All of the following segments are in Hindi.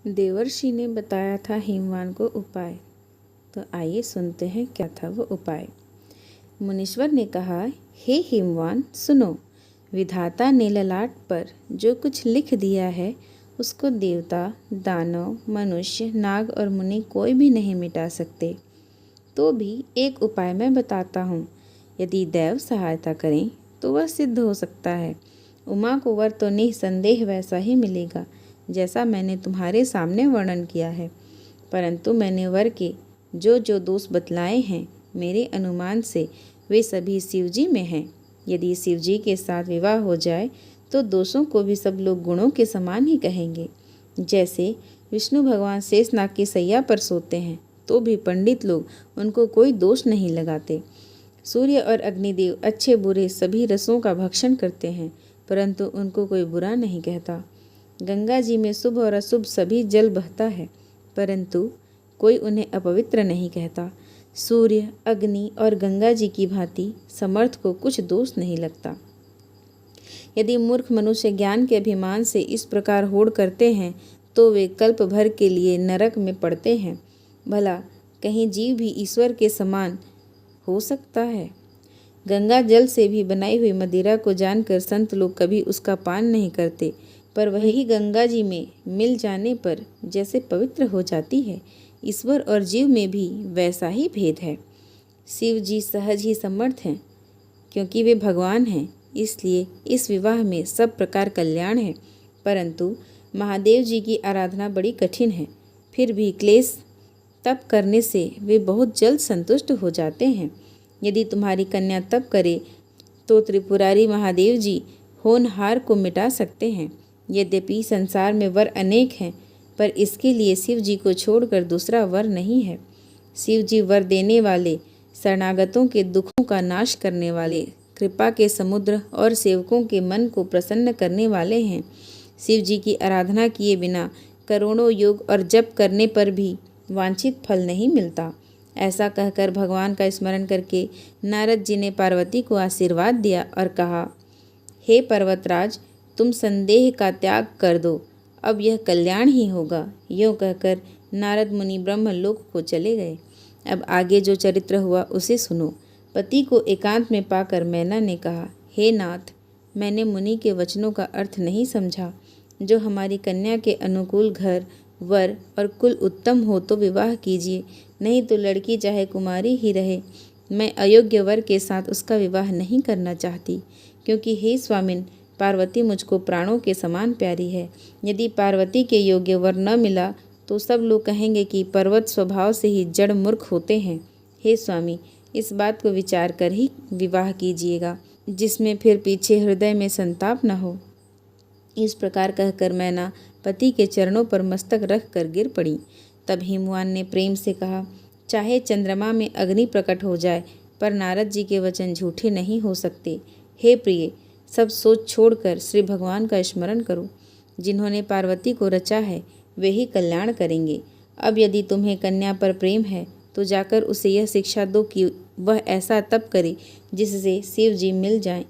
देवर्षि ने बताया था हिमवान को उपाय। तो आइए सुनते हैं क्या था वो उपाय। मुनीश्वर ने कहा, हे हिमवान सुनो, विधाता ने ललाट पर जो कुछ लिख दिया है उसको देवता, दानव, मनुष्य, नाग और मुनि कोई भी नहीं मिटा सकते। तो भी एक उपाय मैं बताता हूँ। यदि देव सहायता करें तो वह सिद्ध हो सकता है। उमा को वर तो निसंदेह वैसा ही मिलेगा जैसा मैंने तुम्हारे सामने वर्णन किया है, परंतु मैंने वर के जो जो दोष बतलाए हैं, मेरे अनुमान से वे सभी शिवजी में हैं। यदि शिवजी के साथ विवाह हो जाए तो दोषों को भी सब लोग गुणों के समान ही कहेंगे। जैसे विष्णु भगवान शेषनाग की सैया पर सोते हैं तो भी पंडित लोग उनको कोई दोष नहीं लगाते। सूर्य और अग्निदेव अच्छे बुरे सभी रसों का भक्षण करते हैं, परंतु उनको कोई बुरा नहीं कहता। गंगा जी में शुभ और अशुभ सभी जल बहता है, परंतु कोई उन्हें अपवित्र नहीं कहता। सूर्य, अग्नि और गंगा जी की भांति समर्थ को कुछ दोष नहीं लगता। यदि मूर्ख मनुष्य ज्ञान के अभिमान से इस प्रकार होड़ करते हैं तो वे कल्प भर के लिए नरक में पड़ते हैं। भला कहीं जीव भी ईश्वर के समान हो सकता है? गंगा जल से भी बनाई हुई मदिरा को जानकर संत लोग कभी उसका पान नहीं करते, पर वही गंगा जी में मिल जाने पर जैसे पवित्र हो जाती है, ईश्वर और जीव में भी वैसा ही भेद है। शिव जी सहज ही समर्थ हैं, क्योंकि वे भगवान हैं, इसलिए इस विवाह में सब प्रकार कल्याण है। परंतु महादेव जी की आराधना बड़ी कठिन है, फिर भी क्लेश तप करने से वे बहुत जल्द संतुष्ट हो जाते हैं। यदि तुम्हारी कन्या तप करे तो त्रिपुरारी महादेव जी होनहार को मिटा सकते हैं। यद्यपि संसार में वर अनेक हैं, पर इसके लिए शिव जी को छोड़कर दूसरा वर नहीं है। शिव जी वर देने वाले, शरणागतों के दुखों का नाश करने वाले, कृपा के समुद्र और सेवकों के मन को प्रसन्न करने वाले हैं। शिव जी की आराधना किए बिना करोड़ों योग और जप करने पर भी वांछित फल नहीं मिलता। ऐसा कहकर भगवान का स्मरण करके नारद जी ने पार्वती को आशीर्वाद दिया और कहा, हे पर्वतराज, तुम संदेह का त्याग कर दो, अब यह कल्याण ही होगा। यूँ कहकर नारद मुनि ब्रह्मलोक को चले गए। अब आगे जो चरित्र हुआ उसे सुनो। पति को एकांत में पाकर मैना ने कहा, हे नाथ, मैंने मुनि के वचनों का अर्थ नहीं समझा। जो हमारी कन्या के अनुकूल घर, वर और कुल उत्तम हो तो विवाह कीजिए, नहीं तो लड़की चाहे कुमारी ही रहे। मैं अयोग्य वर के साथ उसका विवाह नहीं करना चाहती, क्योंकि हे स्वामिन, पार्वती मुझको प्राणों के समान प्यारी है। यदि पार्वती के योग्य वर न मिला तो सब लोग कहेंगे कि पर्वत स्वभाव से ही जड़ मूर्ख होते हैं। हे स्वामी, इस बात को विचार कर ही विवाह कीजिएगा, जिसमें फिर पीछे हृदय में संताप न हो। इस प्रकार कहकर मैना पति के चरणों पर मस्तक रख कर गिर पड़ी। तब हिमवान ने प्रेम से कहा, चाहे चंद्रमा में अग्नि प्रकट हो जाए, पर नारद जी के वचन झूठे नहीं हो सकते। हे प्रिय, सब सोच छोड़कर श्री भगवान का स्मरण करो। जिन्होंने पार्वती को रचा है वे ही कल्याण करेंगे। अब यदि तुम्हें कन्या पर प्रेम है तो जाकर उसे यह शिक्षा दो कि वह ऐसा तप करे जिससे शिव जी मिल जाएं।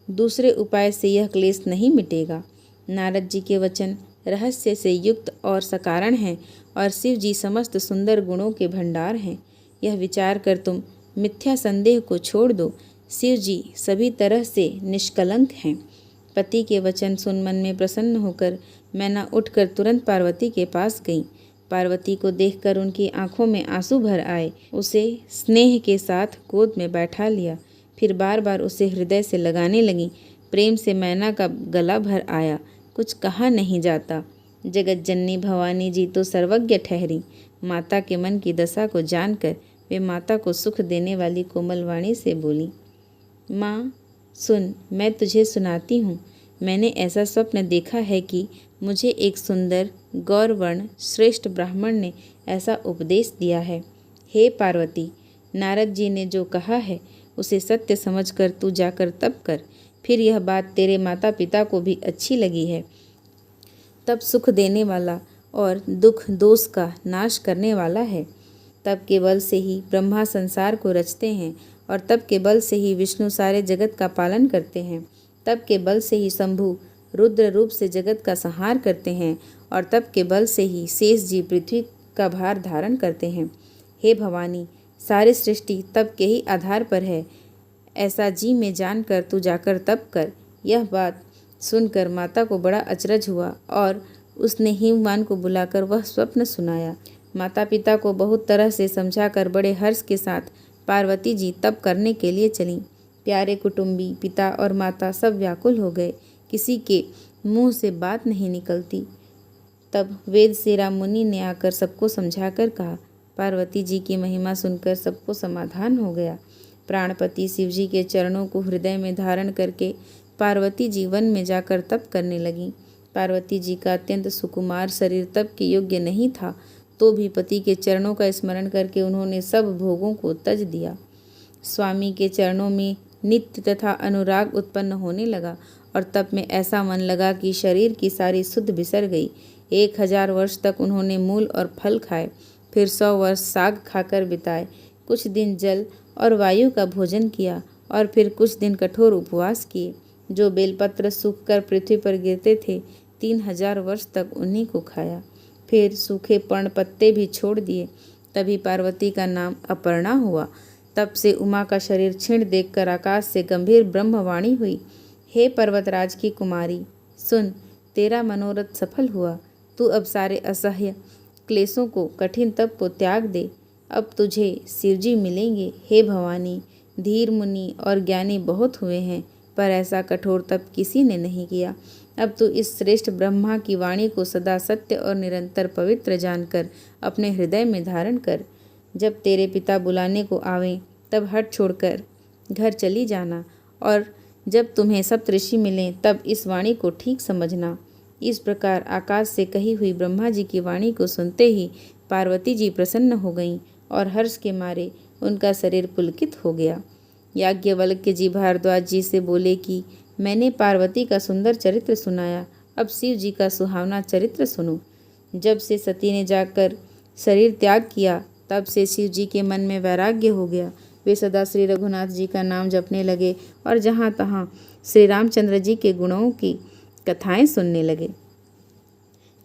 दूसरे उपाय से यह क्लेश नहीं मिटेगा। नारद जी के वचन रहस्य से युक्त और सकारण हैं और शिव जी समस्त सुंदर गुणों के भंडार हैं। यह विचार कर तुम मिथ्या संदेह को छोड़ दो। शिव जी सभी तरह से निष्कलंक हैं। पति के वचन सुन मन में प्रसन्न होकर मैना उठकर तुरंत पार्वती के पास गई। पार्वती को देखकर उनकी आंखों में आंसू भर आए। उसे स्नेह के साथ गोद में बैठा लिया, फिर बार बार उसे हृदय से लगाने लगी। प्रेम से मैना का गला भर आया। कुछ कहा नहीं जाता। जगत जननी भवानी जी तो सर्वज्ञ ठहरी। माता के मन की दशा को जानकर वे माता को सुख देने वाली कोमल वाणी से बोली, माँ सुन, मैं तुझे सुनाती हूँ। मैंने ऐसा स्वप्न देखा है कि मुझे एक सुंदर गौरवर्ण श्रेष्ठ ब्राह्मण ने ऐसा उपदेश दिया है। हे पार्वती, नारद जी ने जो कहा है उसे सत्य समझकर तू जाकर तप कर। फिर यह बात तेरे माता पिता को भी अच्छी लगी है। तप सुख देने वाला और दुख दोष का नाश करने वाला है। तप के बल से ही ब्रह्मा संसार को रचते हैं और तप के बल से ही विष्णु सारे जगत का पालन करते हैं। तप के बल से ही शंभु रुद्र रूप से जगत का संहार करते हैं और तप के बल से ही शेष जीव पृथ्वी का भार धारण करते हैं। हे भवानी, सारी सृष्टि तप के ही आधार पर है, ऐसा जी में जानकर तू जाकर तप कर। यह बात सुनकर माता को बड़ा अचरज हुआ और उसने हिमवान को बुलाकर वह स्वप्न सुनाया। माता पिता को बहुत तरह से समझाकर बड़े हर्ष के साथ पार्वती जी तप करने के लिए चलीं। प्यारे कुटुंबी, पिता और माता सब व्याकुल हो गए, किसी के मुंह से बात नहीं निकलती। तब वेद सेरा मुनि ने आकर सबको समझाकर कहा। पार्वती जी की महिमा सुनकर सबको समाधान हो गया। प्राणपति शिव जी के चरणों को हृदय में धारण करके पार्वती जी वन में जाकर तप करने लगीं। पार्वती जी का अत्यंत सुकुमार शरीर तप के योग्य नहीं था, तो भी पति के चरणों का स्मरण करके उन्होंने सब भोगों को त्यज दिया। स्वामी के चरणों में नित्य तथा अनुराग उत्पन्न होने लगा और तप में ऐसा मन लगा कि शरीर की सारी सुध बिसर गई। 1000 वर्ष तक उन्होंने मूल और फल खाए, फिर 100 वर्ष साग खाकर बिताए, कुछ दिन जल और वायु का भोजन किया और फिर कुछ दिन कठोर उपवास किए। जो बेलपत्र सूख कर पृथ्वी पर गिरते थे, 3000 वर्ष तक उन्हीं को खाया। फिर सूखे पर्ण पत्ते भी छोड़ दिए। तभी पार्वती का नाम अपर्णा हुआ। तब से उमा का शरीर क्षीण देखकर आकाश से गंभीर ब्रह्मवाणी हुई। हे पर्वतराज की कुमारी, सुन, तेरा मनोरथ सफल हुआ। तू अब सारे असह्य क्लेशों को, कठिन तप को त्याग दे। अब तुझे शिवजी मिलेंगे। हे भवानी, धीर मुनि और ज्ञानी बहुत हुए हैं, पर ऐसा कठोर तप किसी ने नहीं किया। अब तू इस श्रेष्ठ ब्रह्मा की वाणी को सदा सत्य और निरंतर पवित्र जानकर अपने हृदय में धारण कर। जब तेरे पिता बुलाने को आवें, तब हट छोड़कर घर चली जाना, और जब तुम्हें सप्तऋषि मिलें तब इस वाणी को ठीक समझना। इस प्रकार आकाश से कही हुई ब्रह्मा जी की वाणी को सुनते ही पार्वती जी प्रसन्न हो गईं और हर्ष के मारे उनका शरीर पुलकित हो गया। याज्ञवल्क्य जी भारद्वाज जी से बोले कि मैंने पार्वती का सुंदर चरित्र सुनाया, अब शिव जी का सुहावना चरित्र सुनो। जब से सती ने जाकर शरीर त्याग किया, तब से शिव जी के मन में वैराग्य हो गया। वे सदा श्री रघुनाथ जी का नाम जपने लगे और जहाँ तहाँ श्री रामचंद्र जी के गुणों की कथाएं सुनने लगे।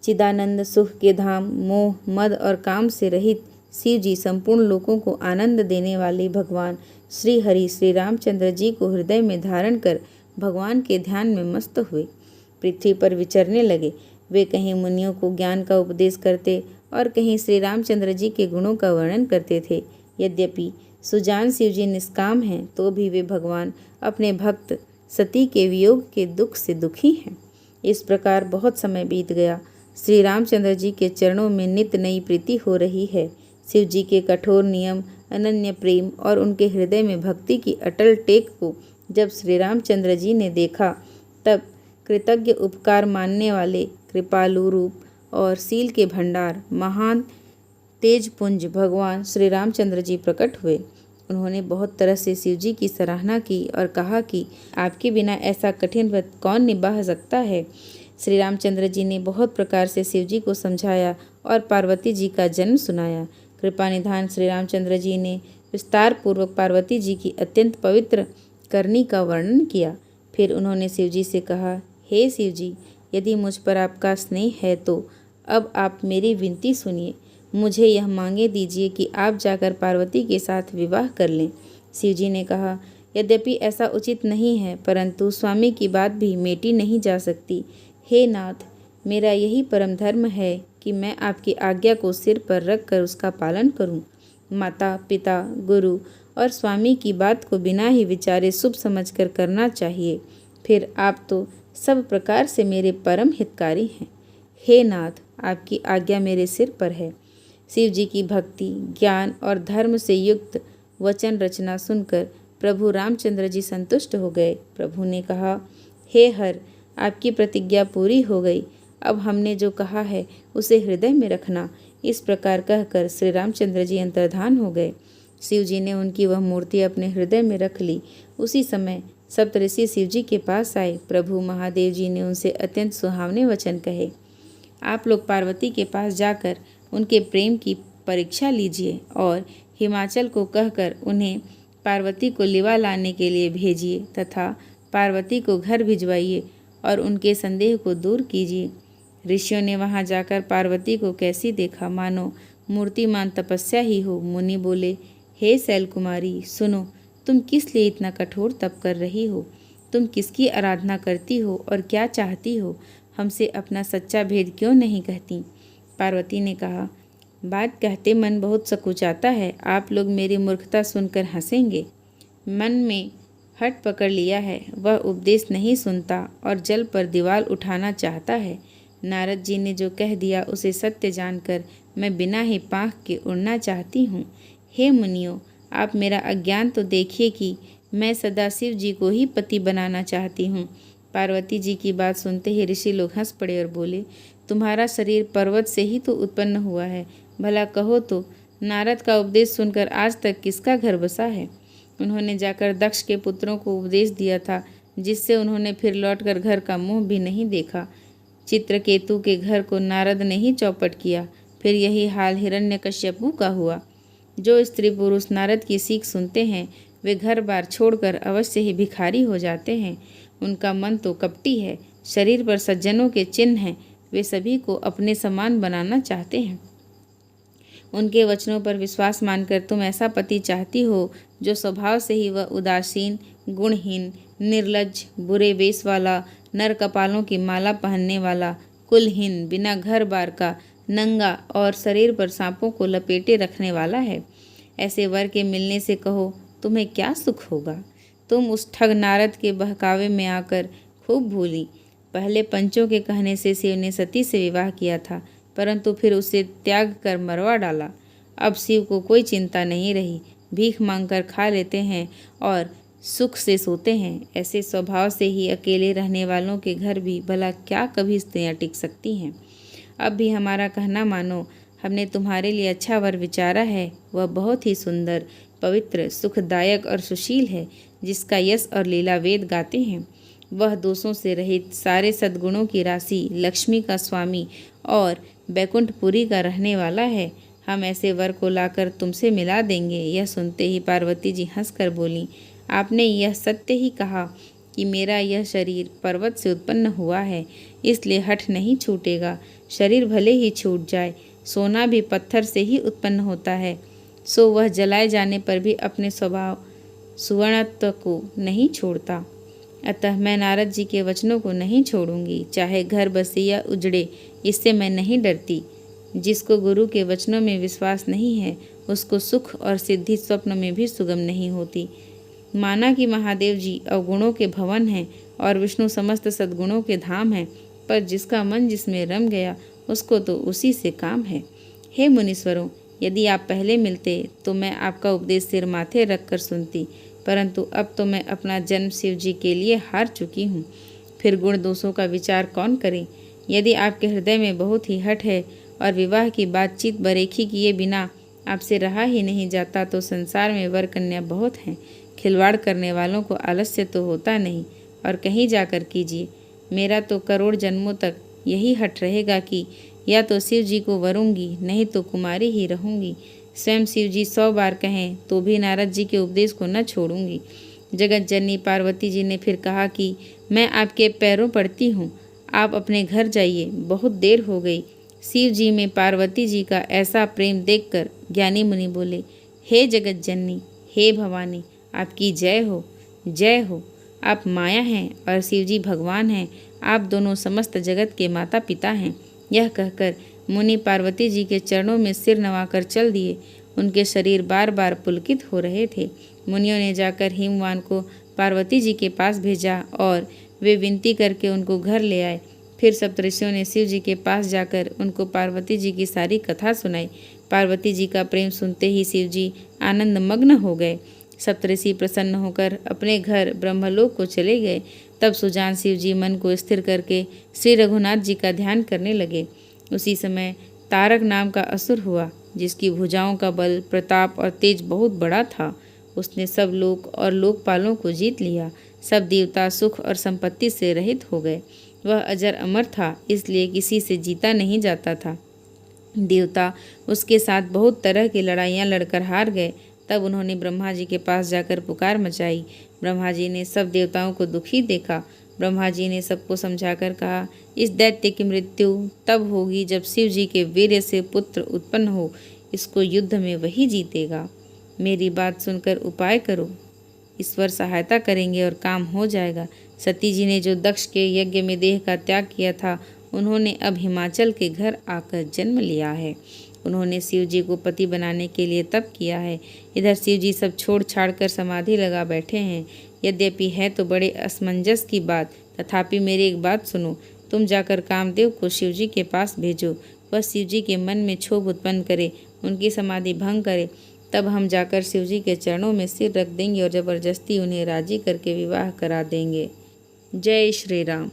चिदानंद सुख के धाम, मोह मद और काम से रहित शिव जी संपूर्ण लोकों को आनंद देने वाले भगवान श्री हरि श्री रामचंद्र जी को हृदय में धारण कर भगवान के ध्यान में मस्त हुए पृथ्वी पर विचरने लगे। वे कहीं मुनियों को ज्ञान का उपदेश करते और कहीं श्री रामचंद्र जी के गुणों का वर्णन करते थे। यद्यपि सुजान शिव जी निष्काम हैं, तो भी वे भगवान अपने भक्त सती के वियोग के दुख से दुखी हैं। इस प्रकार बहुत समय बीत गया। श्री रामचंद्र जी के चरणों में नित्य नई प्रीति हो रही है। शिव जी के कठोर नियम, अनन्य प्रेम और उनके हृदय में भक्ति की अटल टेक को जब श्री रामचंद्र जी ने देखा, तब कृतज्ञ उपकार मानने वाले कृपालु रूप और सील के भंडार महान तेजपुंज भगवान श्री रामचंद्र जी प्रकट हुए। उन्होंने बहुत तरह से शिव जी की सराहना की और कहा कि आपके बिना ऐसा कठिन व्रत कौन निभा सकता है। श्री रामचंद्र जी ने बहुत प्रकार से शिव जी को समझाया और पार्वती जी का जन्म सुनाया। कृपा निधान श्री रामचंद्र जी ने विस्तार पूर्वक पार्वती जी की अत्यंत पवित्र करनी का वर्णन किया। फिर उन्होंने शिव जी से कहा, हे शिव जी, यदि मुझ पर आपका स्नेह है तो अब आप मेरी विनती सुनिए। मुझे यह मांगे दीजिए कि आप जाकर पार्वती के साथ विवाह कर लें। शिव जी ने कहा, यद्यपि ऐसा उचित नहीं है, परंतु स्वामी की बात भी मेटी नहीं जा सकती। हे नाथ, मेरा यही परम धर्म है कि मैं आपकी आज्ञा को सिर पर रख कर उसका पालन करूं। माता पिता गुरु और स्वामी की बात को बिना ही विचारे शुभ समझकर करना चाहिए। फिर आप तो सब प्रकार से मेरे परम हितकारी हैं। हे नाथ, आपकी आज्ञा मेरे सिर पर है। शिव जी की भक्ति, ज्ञान और धर्म से युक्त वचन रचना सुनकर प्रभु रामचंद्र जी संतुष्ट हो गए। प्रभु ने कहा, हे हर, आपकी प्रतिज्ञा पूरी हो गई। अब हमने जो कहा है उसे हृदय में रखना। इस प्रकार कहकर श्री रामचंद्र जी अंतर्धान हो गए। शिव जी ने उनकी वह मूर्ति अपने हृदय में रख ली। उसी समय सप्तऋषि शिव जी के पास आए। प्रभु महादेव जी ने उनसे अत्यंत सुहावने वचन कहे, आप लोग पार्वती के पास जाकर उनके प्रेम की परीक्षा लीजिए और हिमाचल को कहकर उन्हें पार्वती को लिवा लाने के लिए भेजिए तथा पार्वती को घर भिजवाइए और उनके संदेह को दूर कीजिए। ऋषियों ने वहां जाकर पार्वती को कैसी देखा, मानो मूर्तिमान तपस्या ही हो। मुनि बोले, हे शैल कुमारी, सुनो, तुम किस लिए इतना कठोर तप कर रही हो? तुम किसकी आराधना करती हो और क्या चाहती हो? हमसे अपना सच्चा भेद क्यों नहीं कहती? पार्वती ने कहा, बात कहते मन बहुत सकुचाता है। आप लोग मेरी मूर्खता सुनकर हंसेंगे। मन में हट पकड़ लिया है, वह उपदेश नहीं सुनता और जल पर दीवार उठाना चाहता है। नारद जी ने जो कह दिया उसे सत्य जानकर मैं बिना ही पाँख के उड़ना चाहती हूँ। हे मुनियों, आप मेरा अज्ञान तो देखिए कि मैं सदाशिव जी को ही पति बनाना चाहती हूँ। पार्वती जी की बात सुनते ही ऋषि लोग हंस पड़े और बोले, तुम्हारा शरीर पर्वत से ही तो उत्पन्न हुआ है। भला कहो तो नारद का उपदेश सुनकर आज तक किसका घर बसा है? उन्होंने जाकर दक्ष के पुत्रों को उपदेश दिया था, जिससे उन्होंने फिर लौटकर घर का मुंह भी नहीं देखा। चित्रकेतु के घर को नारद ने ही चौपट किया। फिर यही हाल हिरण्यकश्यपु का हुआ। जो स्त्री पुरुष नारद की सीख सुनते हैं वे घर बार छोड़कर अवश्य ही भिखारी हो जाते हैं। उनका मन तो कपटी है, शरीर पर सज्जनों के चिन्ह हैं, वे सभी को अपने समान बनाना चाहते हैं। उनके वचनों पर विश्वास मानकर तुम ऐसा पति चाहती हो जो स्वभाव से ही वह उदासीन, गुणहीन, निर्लज्ज, बुरे वेश वाला, नर कपालों की माला पहनने वाला, कुलहीन, बिना घर बार का, नंगा और शरीर पर सांपों को लपेटे रखने वाला है। ऐसे वर के मिलने से कहो तुम्हें क्या सुख होगा? तुम उस ठग नारद के बहकावे में आकर खूब भूली। पहले पंचों के कहने से शिव ने सती से विवाह किया था, परंतु फिर उसे त्याग कर मरवा डाला। अब शिव को कोई चिंता नहीं रही, भीख मांगकर खा लेते हैं और सुख से सोते हैं। ऐसे स्वभाव से ही अकेले रहने वालों के घर भी भला क्या कभी स्त्रियां टिक सकती हैं? अब भी हमारा कहना मानो, हमने तुम्हारे लिए अच्छा वर विचारा है। वह बहुत ही सुंदर, पवित्र, सुखदायक और सुशील है, जिसका यश और लीला वेद गाते हैं। वह दोषों से रहित, सारे सद्गुणों की राशि, लक्ष्मी का स्वामी और बैकुंठपुरी का रहने वाला है। हम ऐसे वर को लाकर तुमसे मिला देंगे। यह सुनते ही पार्वती जी हंसकर बोलीं, आपने यह सत्य ही कहा कि मेरा यह शरीर पर्वत से उत्पन्न हुआ है, इसलिए हठ नहीं छूटेगा। शरीर भले ही छूट जाए, सोना भी पत्थर से ही उत्पन्न होता है, सो वह जलाए जाने पर भी अपने स्वभाव सुवर्णत्व को नहीं छोड़ता। अतः मैं नारद जी के वचनों को नहीं छोड़ूंगी, चाहे घर बसे या उजड़े, इससे मैं नहीं डरती। जिसको गुरु के वचनों में विश्वास नहीं है, उसको सुख और सिद्धि स्वप्न में भी सुगम नहीं होती। माना कि महादेव जी अवगुणों के भवन हैं और विष्णु समस्त सद्गुणों के धाम हैं, पर जिसका मन जिसमें रम गया उसको तो उसी से काम है। हे मुनीश्वरों, यदि आप पहले मिलते तो मैं आपका उपदेश सिर माथे रख कर सुनती, परंतु अब तो मैं अपना जन्म शिव जी के लिए हार चुकी हूँ। फिर गुण दोषों का विचार कौन करे? यदि आपके हृदय में बहुत ही हठ है और विवाह की बातचीत बरेखी किए बिना आपसे रहा ही नहीं जाता, तो संसार में वर कन्या बहुत हैं। खिलवाड़ करने वालों को आलस्य तो होता नहीं, और कहीं जाकर कीजिए। मेरा तो करोड़ जन्मों तक यही हठ रहेगा कि या तो शिव जी को वरूंगी, नहीं तो कुमारी ही रहूंगी। स्वयं शिव जी 100 बार कहें तो भी नारद जी के उपदेश को न छोड़ूंगी। जगत जननी पार्वती जी ने फिर कहा कि मैं आपके पैरों पड़ती हूँ, आप अपने घर जाइए, बहुत देर हो गई। शिव जी में पार्वती जी का ऐसा प्रेम देखकर ज्ञानी मुनि बोले, हे जगत जननी, हे भवानी, आपकी जय हो, जय हो। आप माया हैं और शिव जी भगवान हैं, आप दोनों समस्त जगत के माता पिता हैं। यह कहकर मुनि पार्वती जी के चरणों में सिर नवाकर चल दिए। उनके शरीर बार बार पुलकित हो रहे थे। मुनियों ने जाकर हिमवान को पार्वती जी के पास भेजा और वे विनती करके उनको घर ले आए। फिर सप्तऋषियों ने शिव जी के पास जाकर उनको पार्वती जी की सारी कथा सुनाई। पार्वती जी का प्रेम सुनते ही शिव जी आनंद मग्न हो गए। सप्तऋषि प्रसन्न होकर अपने घर ब्रह्मलोक को चले गए। तब सुजान शिव जी मन को स्थिर करके श्री रघुनाथ जी का ध्यान करने लगे। उसी समय तारक नाम का असुर हुआ, जिसकी भुजाओं का बल, प्रताप और तेज बहुत बड़ा था। उसने सब लोक और लोकपालों को जीत लिया। सब देवता सुख और संपत्ति से रहित हो गए। वह अजर अमर था, इसलिए किसी से जीता नहीं जाता था। देवता उसके साथ बहुत तरह की लड़ाइयाँ लड़कर हार गए। तब उन्होंने ब्रह्मा जी के पास जाकर पुकार मचाई। ब्रह्मा जी ने सब देवताओं को दुखी देखा। ब्रह्मा जी ने सबको समझाकर कहा, इस दैत्य की मृत्यु तब होगी जब शिव जी के वीर्य से पुत्र उत्पन्न हो। इसको युद्ध में वही जीतेगा। मेरी बात सुनकर उपाय करो, ईश्वर सहायता करेंगे और काम हो जाएगा। सती जी ने जो दक्ष के यज्ञ में देह का त्याग किया था, उन्होंने अब हिमाचल के घर आकर जन्म लिया है। उन्होंने शिव जी को पति बनाने के लिए तप किया है। इधर शिव जी सब छोड़ छाड़ कर समाधि लगा बैठे हैं। यद्यपि है तो बड़े असमंजस की बात, तथापि मेरी एक बात सुनो। तुम जाकर कामदेव को शिव जी के पास भेजो। वह शिव जी के मन में क्षोभ उत्पन्न करे, उनकी समाधि भंग करे। तब हम जाकर शिव जी के चरणों में सिर रख देंगे और जबरदस्ती उन्हें राजी करके विवाह करा देंगे। जय श्री राम।